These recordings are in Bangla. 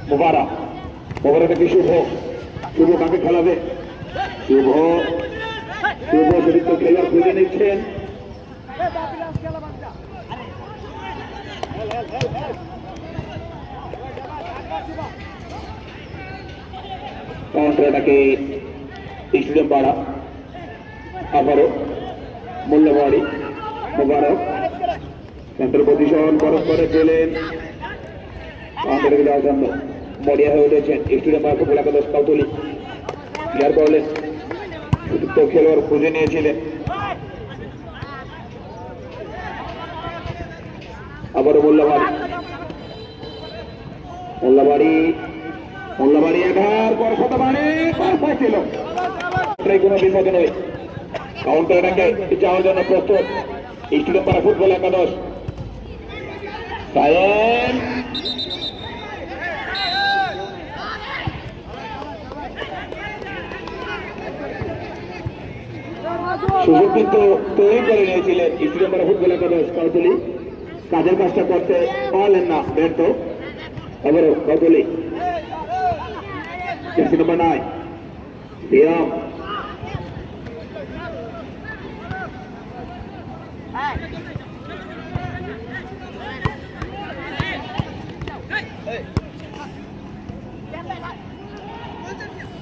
মোবারক মোবারককে শুভ শুভ কাকে খেলাবে শুভ শুভ অতিরিক্ত খেলোয়াড় খুঁজে নিচ্ছেন কাউন্টারটাকে স্টেডিয়াম পাড়া আবারও মূল্যবাড়ি মোবারক সেন্টার পজিশন বরফ করে ফেলেন কাউন্টারকে যাওয়ার জন্য মরিয়া হয়ে উঠেছেন স্টেডিয়াম পাড়া ফুটবল একাদশ কাউতলি প্লেয়ার বলেন অতিরিক্ত খেলোয়াড় খুঁজে নিয়েছিলেন আবারও মোল্লাবাড়ি এবার বড় শতবারে ছিল কোনো বিপদ নয় কাউন্টারটাকে যাওয়ার জন্য প্রস্তুত স্টেডিয়াম পাড়া ফুটবল একাদশ সায়েম সুযোগ কিন্তু তৈরি করে নিয়েছিলেন স্টেডিয়াম পাড়া ফুটবল একাদশ কাউতলি কাজের কাজটা করতে পারলেন না ব্যর্থ আবারও কাউতলি জার্সি নম্বর 9 সিয়াম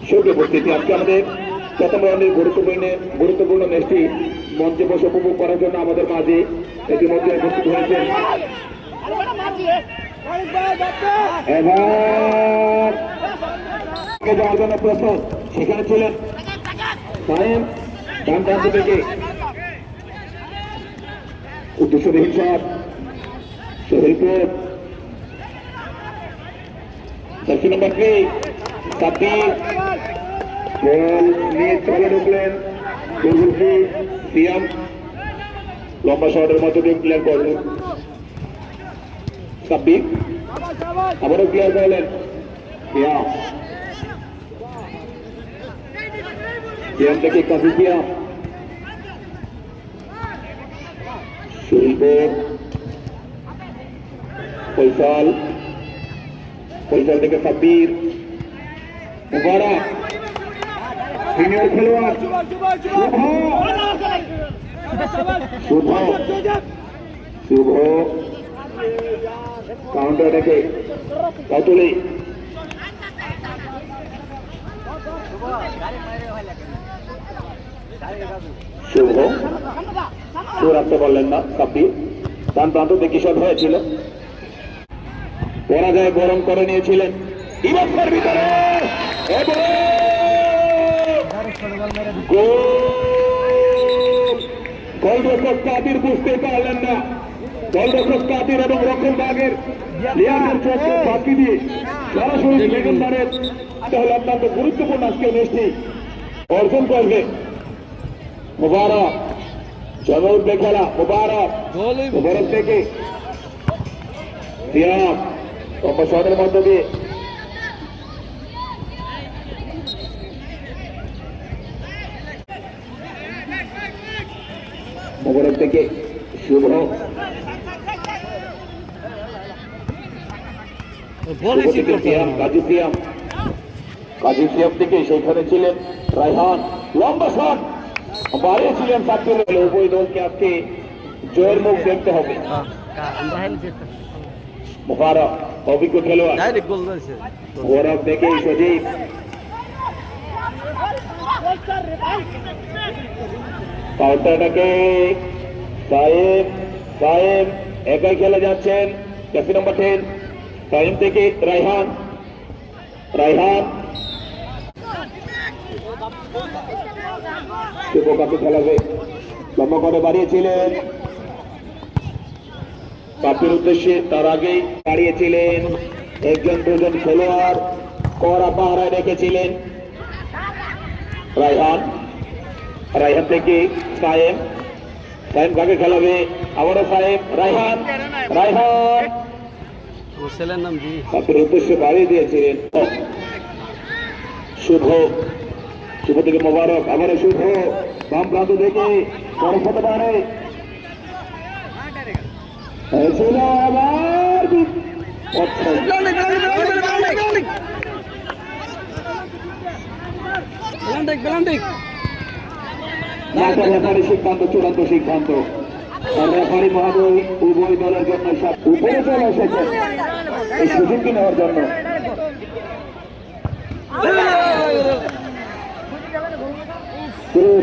সুযোগ উপস্থিতি আজকে আমাদের প্রথম রাউন্ডের গুরুত্বপূর্ণ ম্যাচটি মঞ্চে বসে উপভোগ করার জন্য আমাদের মাঝে ইতিমধ্যে উপস্থিত হয়েছেন এবার যাওয়ার জন্য প্রস্তুত সেখানে ছিলেন সায়েম ডান প্রান্ত থেকে উদ্দেশ্যবিহীন শট সোহেলপুর জার্সি নম্বর 3 সাব্বির বল নিয়ে চলে ঢুকলেন সিয়াম লম্বা শটের মধ্যে দিয়ে ক্লিয়ার করলেন সাব্বির আবারও ক্লিয়ার করলেন সিয়াম থেকে কাজী সিয়াম শরীফের ফৈসাল থেকে সাব্বির মুবারক সিনিয়র খেলোয়াড় শুভ কাউন্টারটাকে কাউতলি শুভ রাখতে পারলেন না সাব্বির ডান প্রান্ত থেকে শট হয়েছিল পরাজয় বরণ করে নিয়েছিলেন ইমামের ভিতরে গোলরক্ষক কাদির বুঝতে পারলেন না গোলরক্ষক কাদির এবং রক্ষণ বাগের লিয়াকের চোখকে বাকি দিয়ে সরাসরি সেকেন্ডারের তাহলে অত্যন্ত গুরুত্বপূর্ণ আজকে ম্যাচটি অর্জন করবে মোবারক জমে উঠবে খেলা মোবারক থেকে সিয়াম শটের মধ্য দিয়ে মোবারক থেকে শুভ কাজী সিয়াম থেকে সেখানে ছিলেন রায়হান লম্বা শট বাড়িয়েছিলেন সাব্বির উভয় দলকে আজকে জয়ের মুখ দেখতে হবে মোবারক অভিজ্ঞ খেলোয়াড় মোবারক থেকে সজীব কাউন্টারটাকে সায়েম একাই খেলে যাচ্ছেন জার্সি নম্বর 10 সায়েম থেকে রায়হান শুভ কাকে খেলাবে লম্বা করে বাড়িয়েছিলেন কাপের উদ্দেশ্যে তার আগেই দাঁড়িয়েছিলেন একজন দুজন খেলোয়াড় কড়া পাহারায় রেখেছিলেন রায়হান থেকে সায়েম কাকে খেলাবে আবারও সায়েম রায়হান কাপের উদ্দেশ্যে বাড়িয়ে দিয়েছিলেন শুভ থেকে মোবারক আবারও শুভ বাম প্রান্ত থেকে বড় হতে পারে আবার মাঠের রেফারি সিদ্ধান্ত চূড়ান্ত সিদ্ধান্ত। রেফারি মহোদয় উভয় দলের জন্য উপরে চলে এসেছেন এই সুযোগটি নেওয়ার জন্য।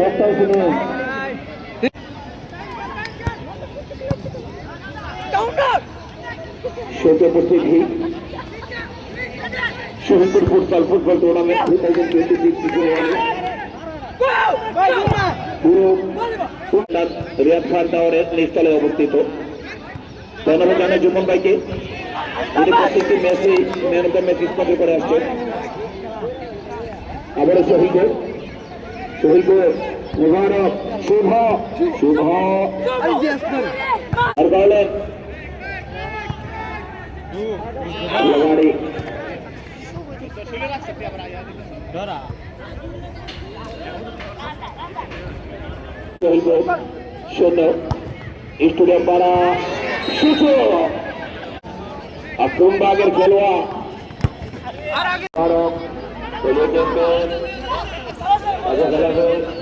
রাস্তায় শুনে শোকে উপস্থিতি শহীদপুর ফুটবল টুর্নামেন্ট 2026 রিয়াদ খান টাওয়ারের নিচতলায় অবস্থিত। ধন্যবাদ জানাই জুমন ভাইকে, তিনি প্রত্যেকটি ম্যাচে man of the match sponsor করে আসছেন। আবারও শহীদ মুবারক শুভ আর বলেন শূন্য স্টুডিয়াম পাড়া সুতো আক্রমবাগের খেলোয়াড়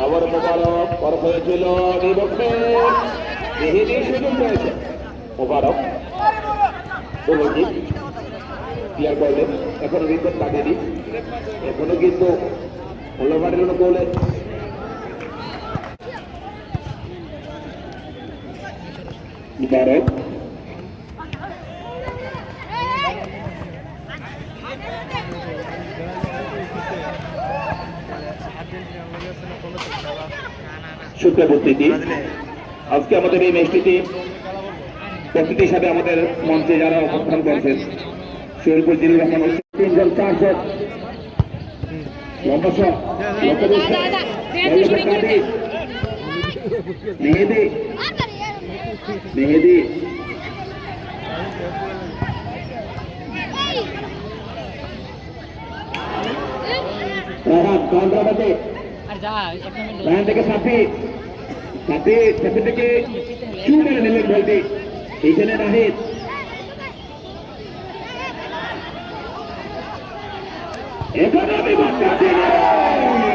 আবার মোবারক পরখ হয়েছিল বিপক্ষে সুযোগ রয়েছে। মোবারক ক্লিয়ার করলেন, এখনো বিপদ কাটেনি, এখনো কিন্তু ওলাভারের জন্য গোলে মোবারক সুপ্রবর্তীতি। আজকে আমাদের এই ম্যাচটিতে প্রকৃতি হিসাবে আমাদের মঞ্চে যারা অবস্থান করছেন শহীদপুর জিল্লুর রহমান 3 জন 4 শট লম্বা শট মেহেদি থেকে সাপি থেকে চু মেরে নিলেন বলটি। এইখানে নাহিদ এখানে আমি বাচ্চা দিলেন